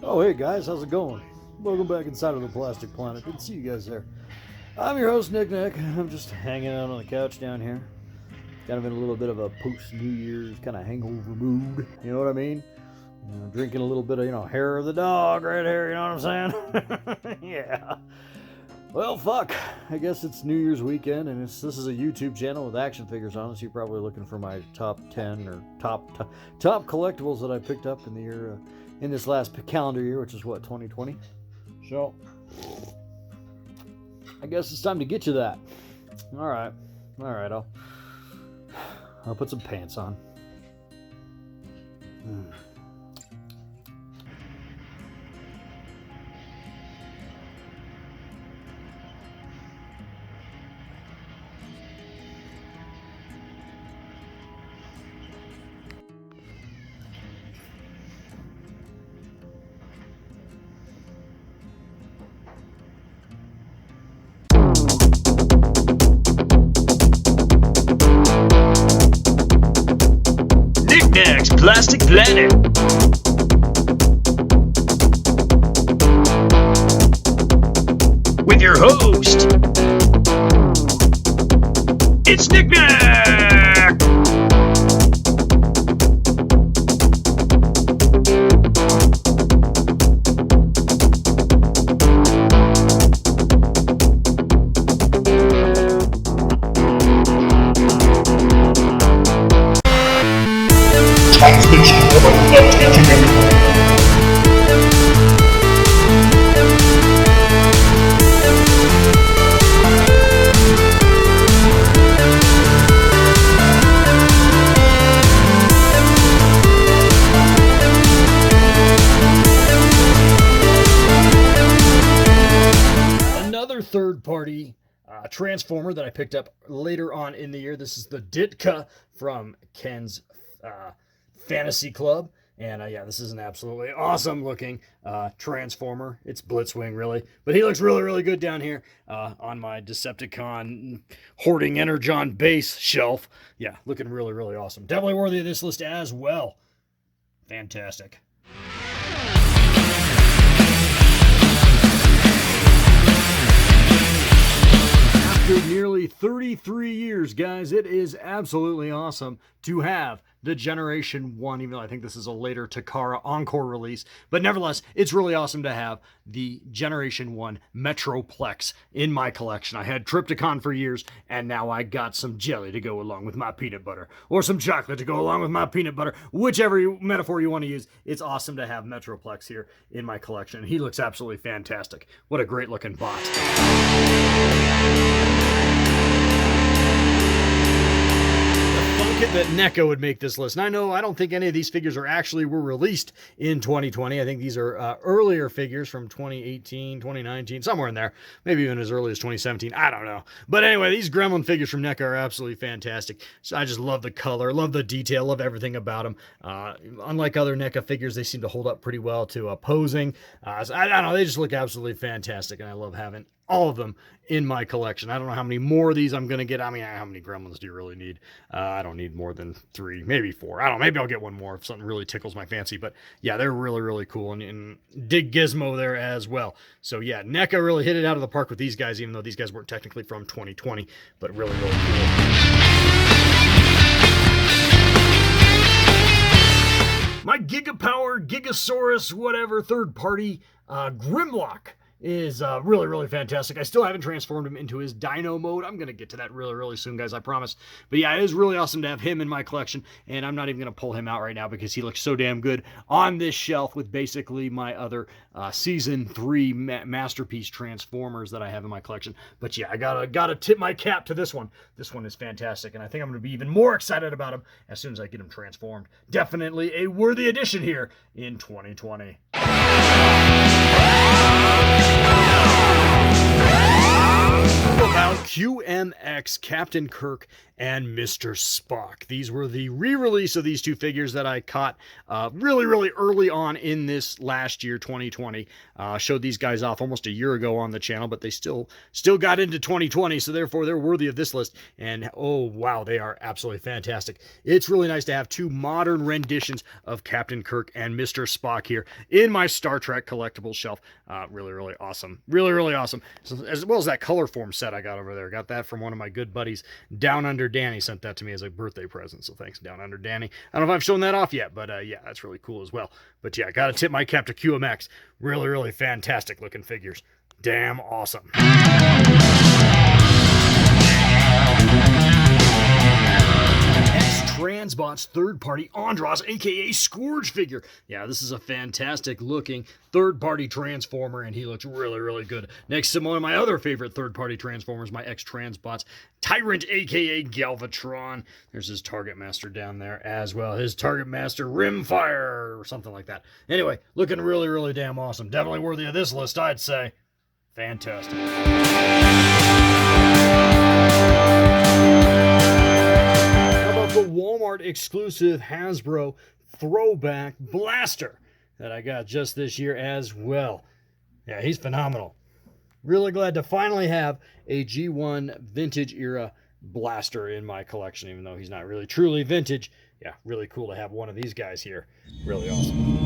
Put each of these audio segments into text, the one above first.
Oh, hey guys, how's it going? Welcome back inside of the Plastic Planet. Good to see you guys there. I'm your host, Nick. I'm just hanging out on the couch down here. Kind of in a little bit of a post-New Year's kind of hangover mood. You know what I mean? Drinking a little bit of, hair of the dog right here. You know what I'm saying? Yeah. Well, fuck. I guess it's New Year's weekend, and this is a YouTube channel with action figures on it, so you're probably looking for my top 10 or top collectibles that I picked up in the year, in this last calendar year, which is what, 2020? So, I guess it's time to get to that. All right, I'll put some pants on. Next Plastic Planet. With your host, it's Nick Nack. Third-party Transformer that I picked up later on in the year. This is the Ditka from Ken's Fantasy Club. And yeah, this is an absolutely awesome looking Transformer. It's Blitzwing, really. But he looks really, really good down here on my Decepticon Hoarding Energon base shelf. Yeah, looking really, really awesome. Definitely worthy of this list as well. Fantastic. After nearly 33 years, guys, it is absolutely awesome to have the Generation 1, even though I think this is a later Takara Encore release. But nevertheless, it's really awesome to have the Generation 1 Metroplex in my collection. I had Trypticon for years, and now I got some jelly to go along with my peanut butter, or some chocolate to go along with my peanut butter. Whichever metaphor you want to use, it's awesome to have Metroplex here in my collection. He looks absolutely fantastic. What a great looking bot. That NECA would make this list. And I don't think any of these figures were released in 2020. I think these are earlier figures from 2018, 2019, somewhere in there. Maybe even as early as 2017. I don't know. But anyway, these Gremlin figures from NECA are absolutely fantastic. So I just love the color, love the detail, love everything about them. Unlike other NECA figures, they seem to hold up pretty well to posing. So I don't know, they just look absolutely fantastic, and I love having all of them in my collection. I don't know how many more of these I'm going to get. I mean, how many Gremlins do you really need? I don't need more than 3, maybe 4. I don't know. Maybe I'll get one more if something really tickles my fancy. But yeah, they're really, really cool. And dig Gizmo there as well. So yeah, NECA really hit it out of the park with these guys, even though these guys weren't technically from 2020, but really, really cool. My Gigapower, Gigasaurus, whatever, third party Grimlock is really, really fantastic. I still haven't transformed him into his dino mode. I'm going to get to that really, really soon, guys, I promise. But yeah, it is really awesome to have him in my collection, and I'm not even going to pull him out right now because he looks so damn good on this shelf with basically my other Season 3 Masterpiece Transformers that I have in my collection. But yeah, I gotta tip my cap to this one. This one is fantastic, and I think I'm going to be even more excited about him as soon as I get him transformed. Definitely a worthy addition here in 2020. About QMX Captain Kirk and Mr. Spock. These were the re-release of these two figures that I caught really, really early on in this last year, 2020. Showed these guys off almost a year ago on the channel, but they still got into 2020, so therefore they're worthy of this list. And oh wow, they are absolutely fantastic. It's really nice to have two modern renditions of Captain Kirk and Mr. Spock here in my Star Trek collectibles shelf. Really, really awesome. Really, really awesome. So, as well as that color form set I got over there. Got that from one of my good buddies, Down Under Danny. Sent that to me as a birthday present, so thanks, Down Under Danny. I don't know if I've shown that off yet, but yeah, that's really cool as well. But yeah, gotta tip my cap to QMX. Really, really fantastic looking figures. Damn awesome. Transbot's third-party Andras, aka Scourge figure. Yeah, this is a fantastic looking third-party Transformer, and he looks really, really good. Next to one of my other favorite third-party Transformers, my ex-Transbots, Tyrant, aka Galvatron. There's his Target Master down there as well. His Target Master Rimfire, or something like that. Anyway, looking really, really damn awesome. Definitely worthy of this list, I'd say. Fantastic. The Walmart exclusive Hasbro throwback blaster that I got just this year as well. Yeah, he's phenomenal. Really glad to finally have a G1 vintage era blaster in my collection, even though he's not really truly vintage. Yeah, really cool to have one of these guys here. Really awesome.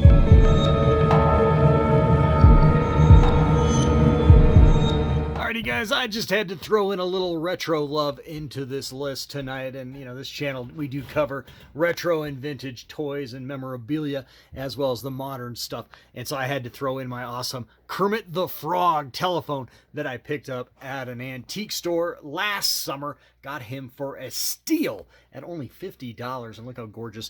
Alrighty guys, I just had to throw in a little retro love into this list tonight, and you know, this channel we do cover retro and vintage toys and memorabilia as well as the modern stuff, and so I had to throw in my awesome Kermit the Frog telephone that I picked up at an antique store last summer. Got him for a steal at only $50, and look how gorgeous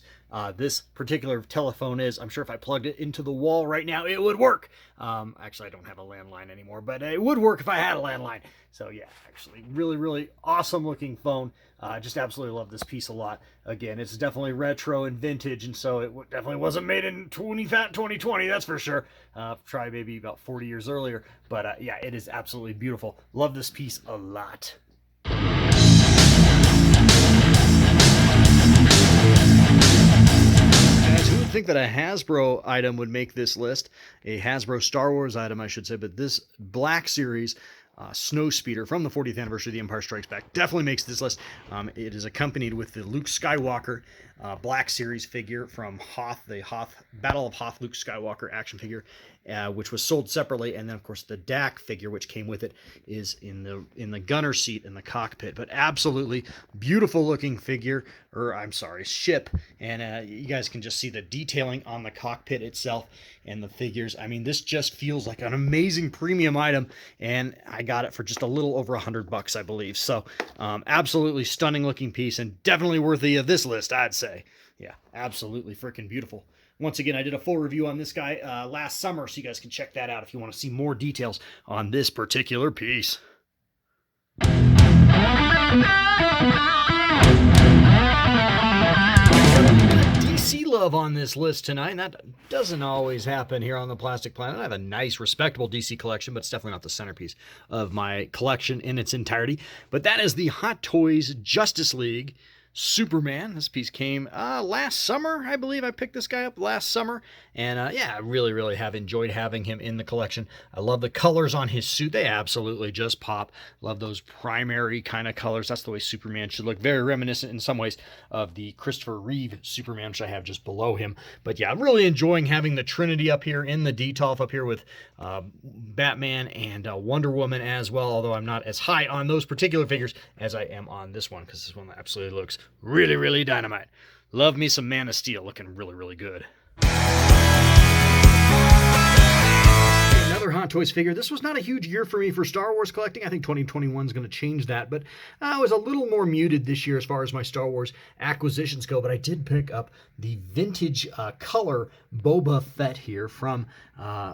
this particular telephone is. I'm sure if I plugged it into the wall right now, it would work. Actually, I don't have a landline anymore, but it would work if I had a landline. So yeah, actually, really, really awesome looking phone. Just absolutely love this piece a lot. Again, it's definitely retro and vintage, and so it definitely wasn't made in 2020, that's for sure. Try maybe about 40 years earlier, but yeah, it is absolutely beautiful. Love this piece a lot. Who would think that a Hasbro item would make this list? A Hasbro Star Wars item, I should say, but this Black Series Snowspeeder from the 40th anniversary of The Empire Strikes Back definitely makes this list. It is accompanied with the Luke Skywalker Black Series figure from Hoth, the Battle of Hoth Luke Skywalker action figure, which was sold separately, and then of course the DAC figure, which came with it, is in the gunner seat in the cockpit. But absolutely beautiful looking figure, or I'm sorry, ship, and you guys can just see the detailing on the cockpit itself and the figures. I mean, this just feels like an amazing premium item, and I got it for just a little over $100, I believe. So absolutely stunning looking piece, and definitely worthy of this list, I'd say. Yeah, absolutely freaking beautiful. Once again, I did a full review on this guy last summer, so you guys can check that out if you want to see more details on this particular piece. DC love on this list tonight, and that doesn't always happen here on the Plastic Planet. I have a nice, respectable DC collection, but it's definitely not the centerpiece of my collection in its entirety. But that is the Hot Toys Justice League Superman. This piece came last summer, I believe. I picked this guy up last summer, and yeah, I really, really have enjoyed having him in the collection. I love the colors on his suit. They absolutely just pop. Love those primary kind of colors. That's the way Superman should look. Very reminiscent in some ways of the Christopher Reeve Superman, which I have just below him. But yeah, I'm really enjoying having the Trinity up here in the Detolf up here with Batman and Wonder Woman as well, although I'm not as high on those particular figures as I am on this one, because this one absolutely looks really, really dynamite. Love me some Man of Steel, looking really, really good. Another Hot Toys figure. This was not a huge year for me for Star Wars collecting. I think 2021 is going to change that, but I was a little more muted this year as far as my Star Wars acquisitions go, but I did pick up the vintage color Boba Fett here from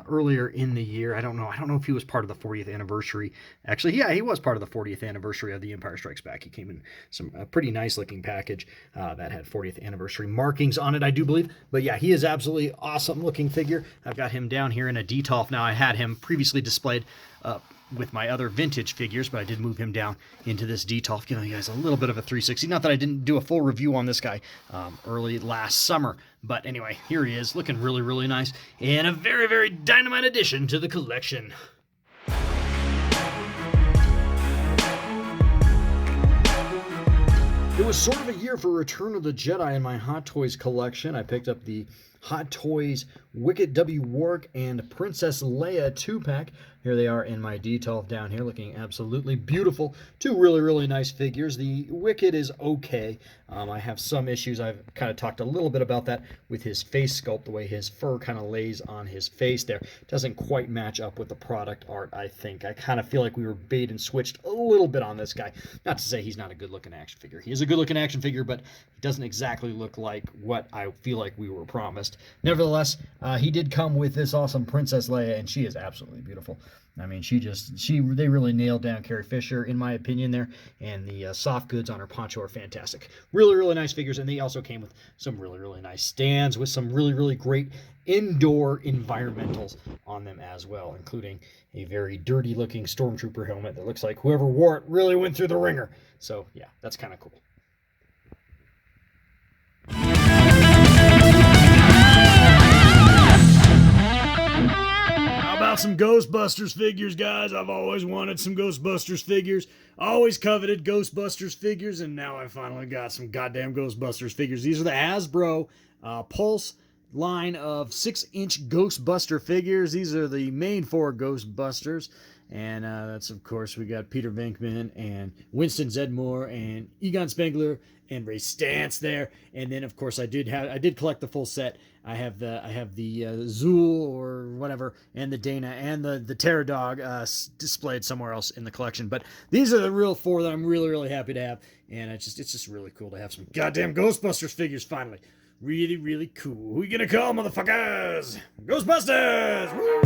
earlier in the year. I don't know if he was part of the 40th anniversary. Actually, yeah, he was part of the 40th anniversary of The Empire Strikes Back. He came in a pretty nice looking package that had 40th anniversary markings on it, I do believe. But yeah, he is absolutely awesome looking figure. I've got him down here in a Detolf now. I had him him previously displayed with my other vintage figures, but I did move him down into this detolf, giving you guys a little bit of a 360. Not that I didn't do a full review on this guy early last summer, but anyway, here he is, looking really, really nice, and a very, very dynamite addition to the collection. It was sort of a year for Return of the Jedi in my Hot Toys collection. I picked up the Hot Toys Wicket W. Warwick and Princess Leia 2-pack. Here they are in my detolf down here, looking absolutely beautiful. Two really, really nice figures. The Wicket is okay. I have some issues. I've kind of talked a little bit about that with his face sculpt, the way his fur kind of lays on his face there. Doesn't quite match up with the product art, I think. I kind of feel like we were bait and switched a little bit on this guy. Not to say he's not a good-looking action figure. He is a good-looking action figure, but he doesn't exactly look like what I feel like we were promised. Nevertheless, he did come with this awesome Princess Leia, and she is absolutely beautiful. I mean, they really nailed down Carrie Fisher, in my opinion, there, and the soft goods on her poncho are fantastic. Really, really nice figures, and they also came with some really, really nice stands with some really, really great indoor environmentals on them as well, including a very dirty-looking Stormtrooper helmet that looks like whoever wore it really went through the ringer. So, yeah, that's kind of cool. Some Ghostbusters figures, guys. I've always wanted some Ghostbusters figures. Always coveted Ghostbusters figures, and now I finally got some goddamn Ghostbusters figures. These are the Hasbro Pulse line of 6-inch Ghostbuster figures. These are the main 4 Ghostbusters. And that's, of course, we got Peter Venkman and Winston Zedmore and Egon Spengler and Ray Stantz there. And then, of course, I did collect the full set. I have the Zool or whatever, and the Dana and the Terror Dog displayed somewhere else in the collection. But these are the real 4 that I'm really, really happy to have. And it's just really cool to have some goddamn Ghostbusters figures finally. Really, really cool. Who you gonna call, motherfuckers? Ghostbusters! Woo!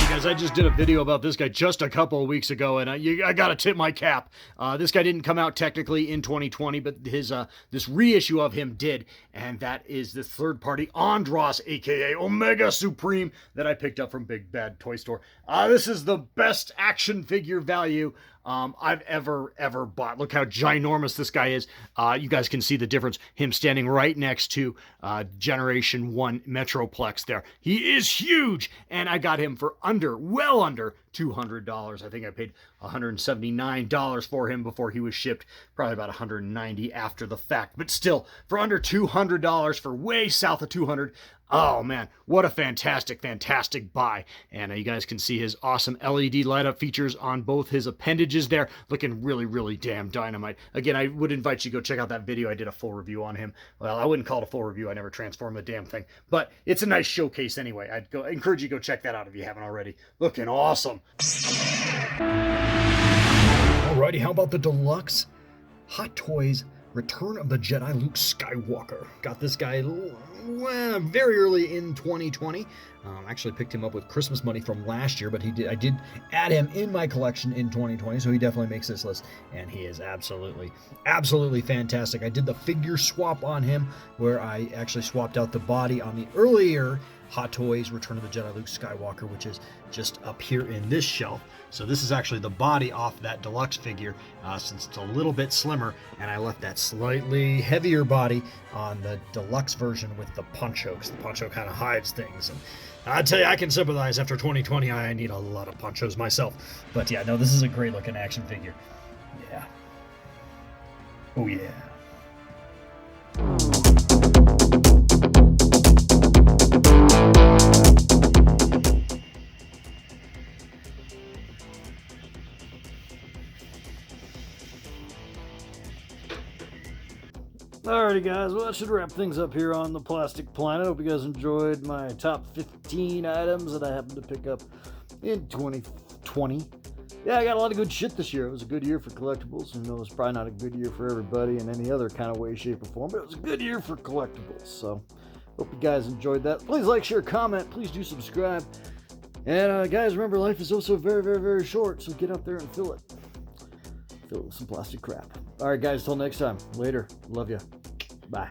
Guys, I just did a video about this guy just a couple of weeks ago, and I gotta tip my cap. This guy didn't come out technically in 2020, but his this reissue of him did, and that is the third-party Andras, aka Omega Supreme, that I picked up from Big Bad Toy Store. This is the best action figure value I've ever bought. Look how ginormous this guy is. You guys can see the difference. Him standing right next to Generation 1 Metroplex there. He is huge, and I got him for well under $200. I think I paid $179 for him before he was shipped. Probably about $190 after the fact. But still, for under $200, for way south of $200, oh man, what a fantastic, fantastic buy. And you guys can see his awesome LED light up features on both his appendages there, looking really, really damn dynamite. Again, I would invite you to go check out that video. I did a full review on him. Well, I wouldn't call it a full review. I never transformed the damn thing, but it's a nice showcase anyway. I'd encourage you to go check that out if you haven't already. Looking awesome. Alrighty, how about the Deluxe Hot Toys Return of the Jedi Luke Skywalker? Got this guy very early in 2020. Actually picked him up with Christmas money from last year, but I did add him in my collection in 2020, so he definitely makes this list, and he is absolutely fantastic. I did the figure swap on him, where I actually swapped out the body on the earlier Hot Toys Return of the Jedi Luke Skywalker, which is just up here in this shelf. So this is actually the body off that deluxe figure, since it's a little bit slimmer, and I left that slightly heavier body on the deluxe version with the poncho, because the poncho kind of hides things. And I tell you, I can sympathize. After 2020, I need a lot of ponchos myself. But yeah, no, this is a great looking action figure. Yeah. Oh yeah. Alrighty guys, well that should wrap things up here on the Plastic Planet. Hope you guys enjoyed my top 15 items that I happened to pick up in 2020. Yeah, I got a lot of good shit this year. It was a good year for collectibles. I know it's probably not a good year for everybody in any other kind of way, shape, or form, but it was a good year for collectibles. So, hope you guys enjoyed that. Please like, share, comment. Please do subscribe. And guys, remember, life is also very, very, very short, so get out there and fill it. Fill it with some plastic crap. Alright guys, till next time. Later. Love ya. Bye.